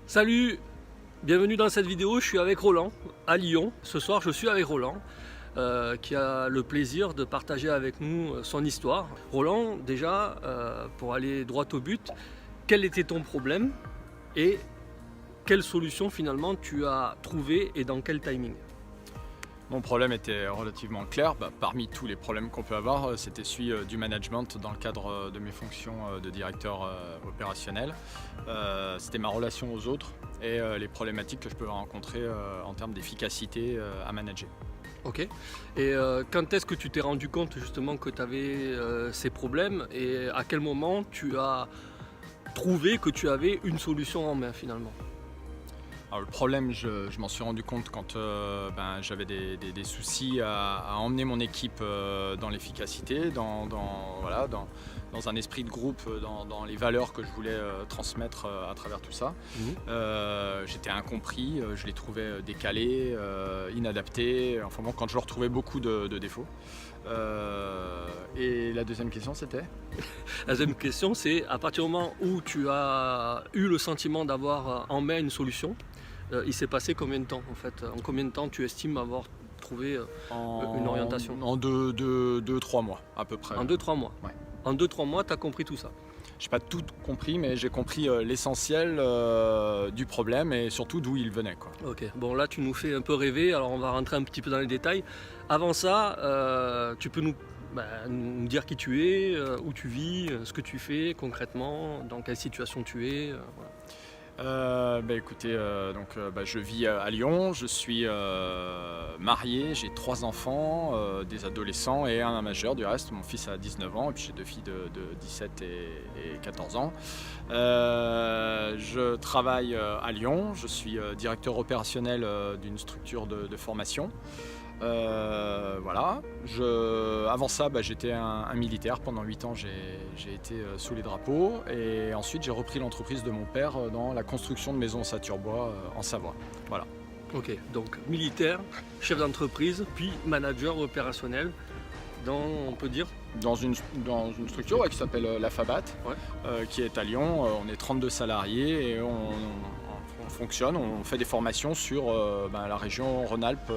Salut, bienvenue dans cette vidéo, je suis avec Roland à Lyon. Ce soir je suis avec Roland qui a le plaisir de partager avec nous son histoire. Roland, déjà pour aller droit au but, quel était ton problème et quelle solution finalement tu as trouvé et dans quel timing? Mon problème était relativement clair. Parmi tous les problèmes qu'on peut avoir, c'était celui du management dans le cadre de mes fonctions de directeur opérationnel. C'était ma relation aux autres et les problématiques que je peux rencontrer en termes d'efficacité à manager. Ok. Et quand est-ce que tu t'es rendu compte justement que tu avais ces problèmes et à quel moment tu as trouvé que tu avais une solution en main finalement? Alors, le problème, je m'en suis rendu compte quand j'avais des soucis à emmener mon équipe dans l'efficacité, dans un esprit de groupe, dans les valeurs que je voulais transmettre à travers tout ça. J'étais incompris, je les trouvais décalés, inadaptés. Enfin bon, quand je retrouvais beaucoup de défauts. Et la deuxième question, c'était ? La deuxième question, c'est à partir du moment où tu as eu le sentiment d'avoir en main une solution, il s'est passé combien de temps en fait? En combien de temps tu estimes avoir trouvé une orientation? En 2-3 mois à peu près. En 2-3 mois. Ouais. En 2-3 mois, tu as compris tout ça? Je n'ai pas tout compris, mais j'ai compris l'essentiel du problème et surtout d'où il venait, quoi. Ok, bon là tu nous fais un peu rêver, alors on va rentrer un petit peu dans les détails. Avant ça, tu peux nous dire qui tu es, où tu vis, ce que tu fais concrètement, dans quelle situation tu es, voilà. Écoutez, je vis à Lyon, je suis marié, j'ai 3 enfants, des adolescents et un majeur du reste. Mon fils a 19 ans et puis j'ai 2 filles de 17 et 14 ans. Je travaille à Lyon, je suis directeur opérationnel d'une structure de formation. Avant ça, j'étais un militaire. Pendant 8 ans, j'ai été sous les drapeaux. Et ensuite, j'ai repris l'entreprise de mon père dans la construction de maisons en Saturbois en Savoie. Voilà. Ok, donc militaire, chef d'entreprise, puis manager opérationnel on peut dire dans une structure qui s'appelle la Fabat, qui est à Lyon. On est 32 salariés et on fonctionne, on fait des formations sur la région Rhône-Alpes,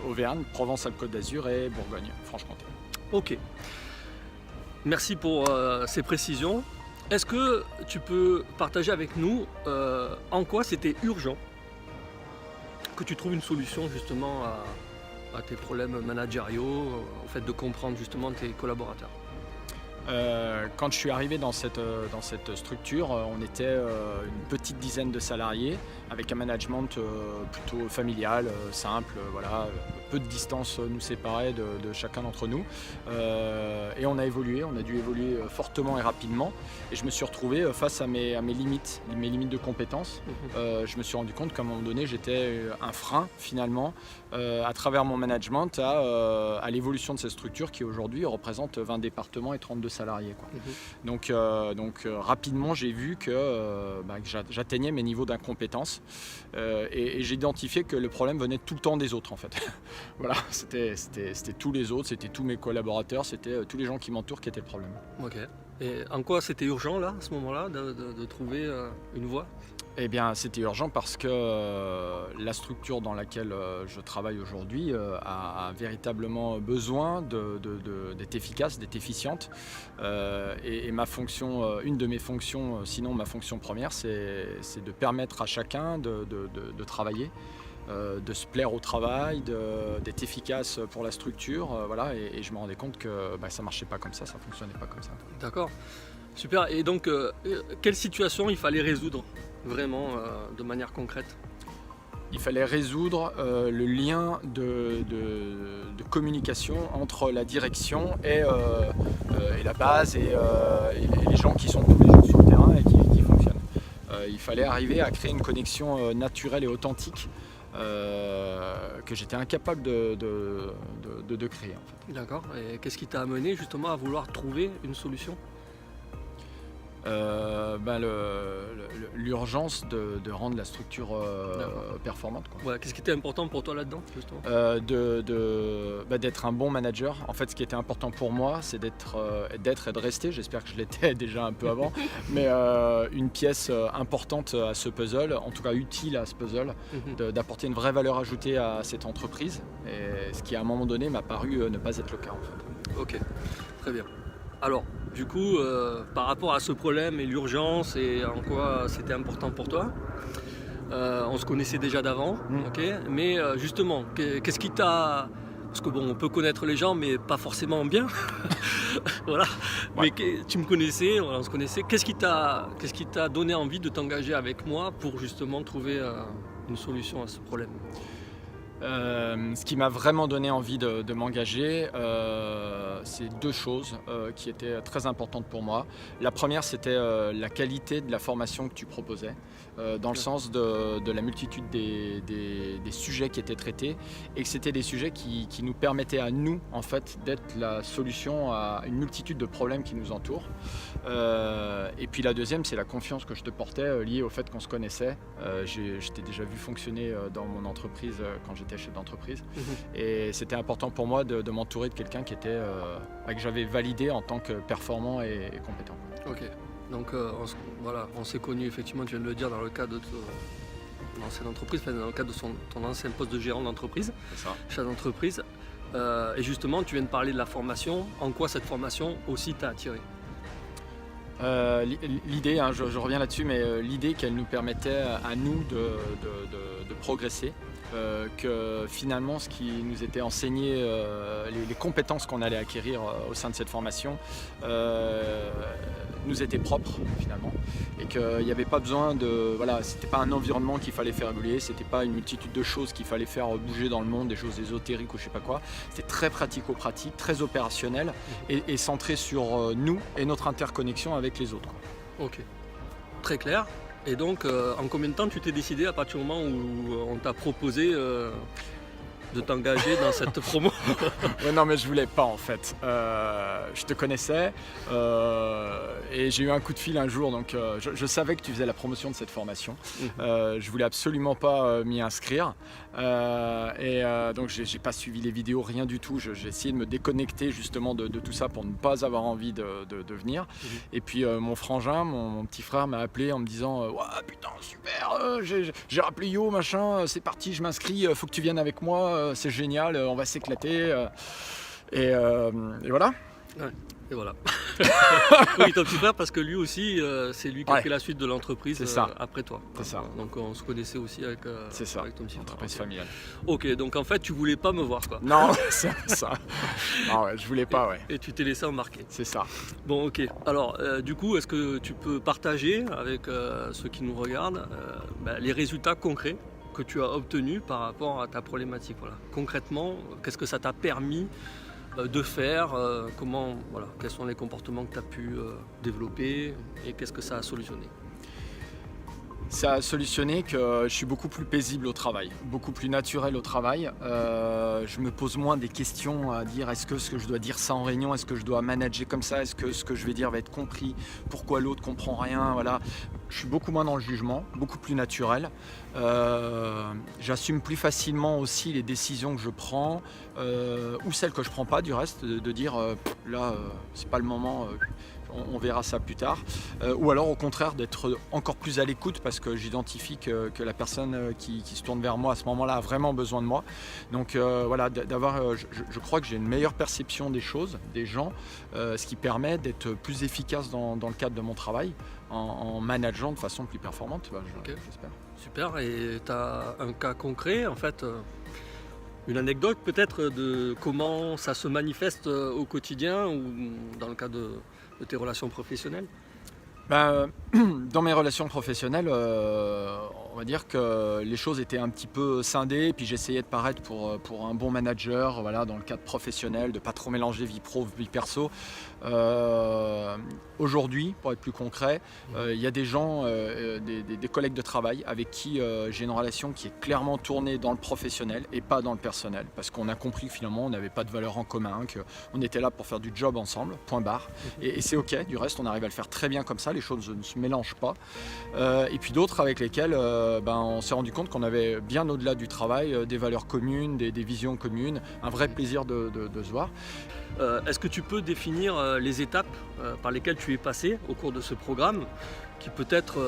Auvergne, Provence-Alpes-Côte d'Azur et Bourgogne-Franche-Comté. Ok, merci pour ces précisions. Est-ce que tu peux partager avec nous en quoi c'était urgent que tu trouves une solution justement à tes problèmes managériaux, au fait de comprendre justement tes collaborateurs? Quand je suis arrivé dans cette structure, on était une petite dizaine de salariés avec un management plutôt familial, simple, peu de distance nous séparait de chacun d'entre nous. Et on a dû évoluer fortement et rapidement. Et je me suis retrouvé face à mes limites de compétences. Je me suis rendu compte qu'à un moment donné, j'étais un frein finalement à travers mon management à l'évolution de cette structure qui aujourd'hui représente 20 départements et 32 salariés, quoi. Donc rapidement, j'ai vu que j'atteignais mes niveaux d'incompétence et j'ai identifié que le problème venait tout le temps des autres en fait. Voilà, c'était tous les autres, c'était tous mes collaborateurs, c'était tous les gens qui m'entourent qui étaient le problème. Ok. Et en quoi c'était urgent là, à ce moment-là, de trouver une voie? Eh bien, c'était urgent parce que la structure dans laquelle je travaille aujourd'hui a véritablement besoin d'être efficace, d'être efficiente. Et ma fonction, une de mes fonctions, sinon ma fonction première, c'est de permettre à chacun de travailler, de se plaire au travail, d'être efficace pour la structure. Et je me rendais compte que ça ne marchait pas comme ça ne fonctionnait pas comme ça. D'accord, super. Et donc, quelle situation il fallait résoudre vraiment de manière concrète? Il fallait résoudre le lien de communication entre la direction et la base et les gens qui sont tous les jours sur le terrain et qui fonctionnent. Il fallait arriver à créer une connexion naturelle et authentique que j'étais incapable de créer. En fait. D'accord. Et qu'est-ce qui t'a amené justement à vouloir trouver une solution? L'urgence de rendre la structure performante, quoi. Ouais, qu'est-ce qui était important pour toi là-dedans, justement? D'être un bon manager. En fait, ce qui était important pour moi, c'est d'être et de rester. J'espère que je l'étais déjà un peu avant, mais une pièce importante à ce puzzle, en tout cas utile à ce puzzle, d'apporter une vraie valeur ajoutée à cette entreprise. Et ce qui, à un moment donné, m'a paru ne pas être le cas, en fait. Ok, très bien. Alors, du coup, par rapport à ce problème et l'urgence et en quoi c'était important pour toi, on se connaissait déjà d'avant, ok, mais justement, qu'est-ce qui t'a... Parce que bon, on peut connaître les gens, mais pas forcément bien. Voilà. Ouais. Mais tu me connaissais, on se connaissait. Qu'est-ce qui t'a donné envie de t'engager avec moi pour justement trouver une solution à ce problème? Ce qui m'a vraiment donné envie de m'engager, c'est deux choses qui étaient très importantes pour moi. La première, c'était la qualité de la formation que tu proposais, dans le sens de la multitude des sujets qui étaient traités, et que c'était des sujets qui nous permettaient à nous, en fait, d'être la solution à une multitude de problèmes qui nous entourent. Et puis la deuxième, c'est la confiance que je te portais, liée au fait qu'on se connaissait. Je t'ai déjà vu fonctionner dans mon entreprise quand j'étais chef d'entreprise. Et c'était important pour moi de m'entourer de quelqu'un qui était, que j'avais validé en tant que performant et compétent. Ok, donc on s'est connus effectivement, tu viens de le dire, dans le cadre de ton ancienne entreprise, enfin, dans le cadre de ton ancien poste de gérant d'entreprise, C'est ça. chef d'entreprise. Et justement, tu viens de parler de la formation. En quoi cette formation aussi t'a attiré? L'idée, je reviens là-dessus, mais l'idée qu'elle nous permettait à nous de progresser, que finalement ce qui nous était enseigné, les compétences qu'on allait acquérir au sein de cette formation nous étaient propres finalement, et qu'il n'y avait pas besoin c'était pas un environnement qu'il fallait faire évoluer, c'était pas une multitude de choses qu'il fallait faire bouger dans le monde, des choses ésotériques ou je sais pas quoi. C'était très pratico-pratique, très opérationnel et centré sur nous et notre interconnexion avec les autres, quoi. Ok, très clair. Et donc, en combien de temps tu t'es décidé à partir du moment où on t'a proposé de t'engager dans cette promo? Ouais, non, mais je voulais pas en fait. Je te connaissais et j'ai eu un coup de fil un jour, donc je savais que tu faisais la promotion de cette formation. Je voulais absolument pas m'y inscrire donc j'ai pas suivi les vidéos, rien du tout. J'ai essayé de me déconnecter justement de tout ça pour ne pas avoir envie de venir. Et puis mon frangin, mon petit frère m'a appelé en me disant ouais, putain super, j'ai rappelé Yo machin, c'est parti, je m'inscris, faut que tu viennes avec moi. C'est génial, on va s'éclater. Et voilà. Ouais, et voilà. Oui, ton petit frère, parce que lui aussi, c'est lui qui a pris la suite de l'entreprise après toi. C'est ça. Donc on se connaissait aussi avec ton petit frère. Entreprise familiale. Ok, donc en fait, tu voulais pas me voir, quoi. Non, c'est ça. Non, ouais, je voulais pas, ouais. Et tu t'es laissé embarquer. C'est ça. Bon, ok. Alors, du coup, est-ce que tu peux partager avec ceux qui nous regardent les résultats concrets que tu as obtenu par rapport à ta problématique, voilà. Concrètement, qu'est-ce que ça t'a permis de faire, quels sont les comportements que tu as pu développer et qu'est-ce que ça a solutionné? Ça a solutionné que je suis beaucoup plus paisible au travail, beaucoup plus naturel au travail. Je me pose moins des questions à dire est-ce que ce que je dois dire ça en réunion, est-ce que je dois manager comme ça, est-ce que ce que je vais dire va être compris, pourquoi l'autre comprend rien, voilà. Je suis beaucoup moins dans le jugement, beaucoup plus naturel. J'assume plus facilement aussi les décisions que je prends ou celles que je prends pas du reste, de dire là c'est pas le moment. On verra ça plus tard, ou alors au contraire d'être encore plus à l'écoute parce que j'identifie que la personne qui se tourne vers moi à ce moment-là a vraiment besoin de moi. Donc voilà, je crois que j'ai une meilleure perception des choses, des gens, ce qui permet d'être plus efficace dans le cadre de mon travail, en manageant de façon plus performante, j'espère. Super, et tu as un cas concret en fait, une anecdote peut-être de comment ça se manifeste au quotidien ou dans le cadre de tes relations professionnelles? Dans mes relations professionnelles, on va dire que les choses étaient un petit peu scindées, puis j'essayais de paraître pour un bon manager, voilà, dans le cadre professionnel, de ne pas trop mélanger vie pro, vie perso. Aujourd'hui, pour être plus concret, il y a des gens, des collègues de travail avec qui j'ai une relation qui est clairement tournée dans le professionnel et pas dans le personnel, parce qu'on a compris que finalement on n'avait pas de valeurs en commun, qu'on était là pour faire du job ensemble, point barre, et c'est ok, du reste on arrive à le faire très bien comme ça, les choses ne se mélangent pas. Et puis d'autres avec lesquels on s'est rendu compte qu'on avait bien au-delà du travail des valeurs communes, des visions communes, un vrai plaisir de se voir. Est-ce que tu peux définir les étapes par lesquelles tu es passé au cours de ce programme, qui peut-être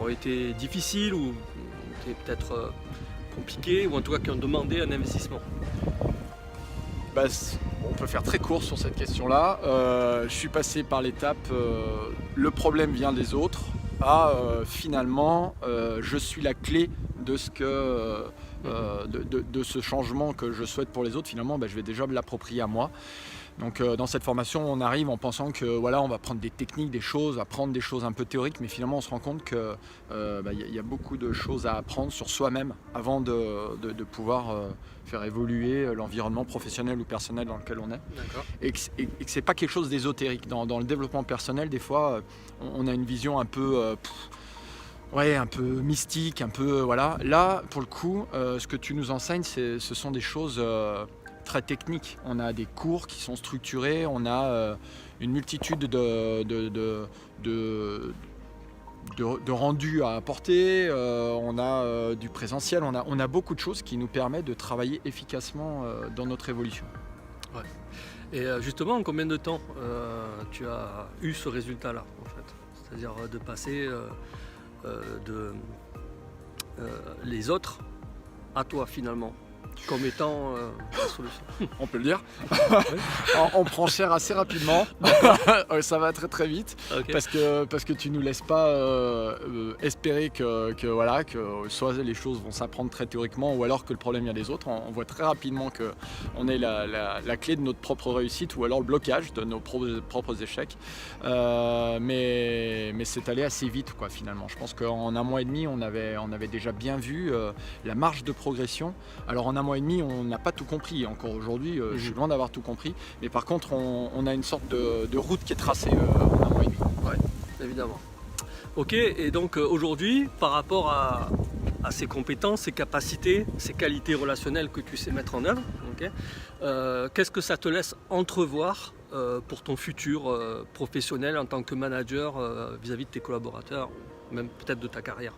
ont été difficiles ou étaient peut-être compliquées, ou en tout cas qui ont demandé un investissement? On peut faire très court sur cette question-là. Je suis passé par l'étape le problème vient des autres à finalement je suis la clé de ce que de ce changement que je souhaite pour les autres. Finalement je vais déjà me l'approprier à moi. Donc dans cette formation on arrive en pensant que voilà, on va prendre des techniques, des choses, apprendre des choses un peu théoriques, mais finalement on se rend compte que y a beaucoup de choses à apprendre sur soi-même avant de pouvoir faire évoluer l'environnement professionnel ou personnel dans lequel on est. Et que c'est pas quelque chose d'ésotérique. Dans le développement personnel, des fois on a une vision un peu un peu mystique, un peu voilà. Là pour le coup ce que tu nous enseignes ce sont des choses très techniques. On a des cours qui sont structurés, on a une multitude de rendus à apporter, on a du présentiel, on a beaucoup de choses qui nous permettent de travailler efficacement dans notre évolution. Ouais. Et justement, en combien de temps tu as eu ce résultat-là, en fait? C'est-à-dire de passer les autres à toi finalement, comme étant la solution. On peut le dire. On prend cher assez rapidement. Ça va très très vite. Okay. Parce que tu nous laisses pas espérer que soit les choses vont s'apprendre très théoriquement ou alors que le problème vient des autres. On voit très rapidement qu'on est la clé de notre propre réussite ou alors le blocage de nos propres échecs. Mais c'est allé assez vite quoi, finalement. Je pense qu'en un mois et demi, on avait déjà bien vu la marge de progression. Alors en un mois et demi, on n'a pas tout compris. Encore aujourd'hui, je suis loin d'avoir tout compris. Mais par contre, on a une sorte de route qui est tracée en un mois et demi. Ouais, évidemment. Ok, et donc aujourd'hui, par rapport à ces compétences, ces capacités, ces qualités relationnelles que tu sais mettre en œuvre, okay, qu'est-ce que ça te laisse entrevoir pour ton futur professionnel en tant que manager vis-à-vis de tes collaborateurs, même peut-être de ta carrière?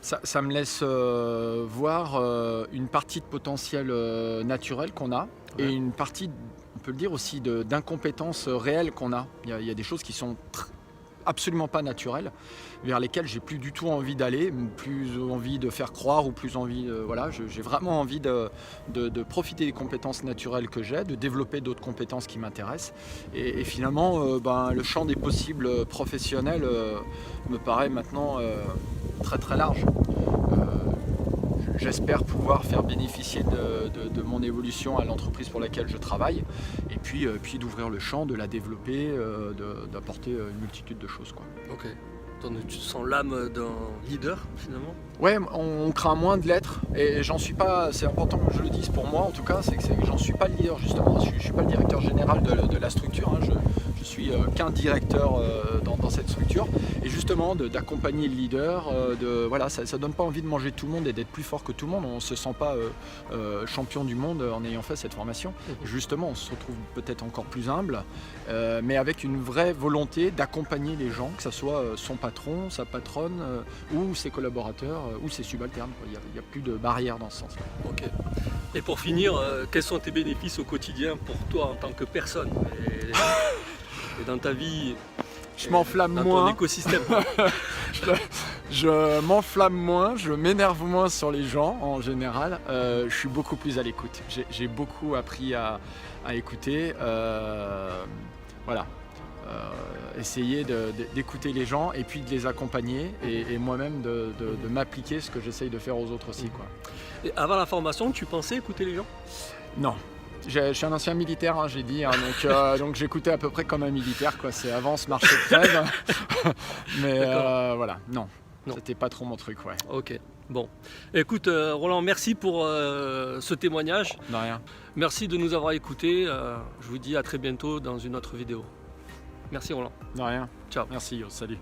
Ça me laisse voir une partie de potentiel naturel qu'on a, ouais, et une partie, on peut le dire aussi, d'incompétence réelle qu'on a. Il y a des choses qui sont absolument pas naturelles, vers lesquelles j'ai plus du tout envie d'aller, plus envie de faire croire ou plus envie j'ai vraiment envie de profiter des compétences naturelles que j'ai, de développer d'autres compétences qui m'intéressent et finalement le champ des possibles professionnels me paraît maintenant très très large. J'espère pouvoir faire bénéficier de mon évolution à l'entreprise pour laquelle je travaille et puis d'ouvrir le champ, de la développer, d'apporter une multitude de choses, quoi. Ok. Donc, tu sens l'âme d'un leader finalement? Ouais, on craint moins de l'être et j'en suis pas, c'est important que je le dise pour moi en tout cas, c'est que j'en suis pas le leader justement, je suis pas le directeur général de la structure, hein, je suis qu'un directeur dans cette structure et justement d'accompagner le leader, ça donne pas envie de manger tout le monde et d'être plus fort que tout le monde, on se sent pas champion du monde en ayant fait cette formation, justement on se retrouve peut-être encore plus humble, mais avec une vraie volonté d'accompagner les gens, que ce soit son patron, sa patronne ou ses collaborateurs ou ses subalternes. Il n'y a plus de barrière dans ce sens-là. Ok. Et pour finir, quels sont tes bénéfices au quotidien pour toi en tant que personne et dans ta vie? Je m'enflamme moins. Dans ton écosystème. Je m'enflamme moins, je m'énerve moins sur les gens en général. Je suis beaucoup plus à l'écoute. J'ai beaucoup appris à écouter. Essayer d'écouter les gens et puis de les accompagner et moi-même de m'appliquer ce que j'essaye de faire aux autres aussi, quoi. Et avant la formation, tu pensais écouter les gens? Non. Je suis un ancien militaire, hein, j'ai dit, hein, donc j'écoutais à peu près comme un militaire, quoi. C'est avance, marche, trêve. Mais non, c'était pas trop mon truc, ouais. Ok, bon. Écoute, Roland, merci pour ce témoignage. De rien. Merci de nous avoir écoutés. Je vous dis à très bientôt dans une autre vidéo. Merci Roland. De rien. Ciao. Merci, Yo. Salut.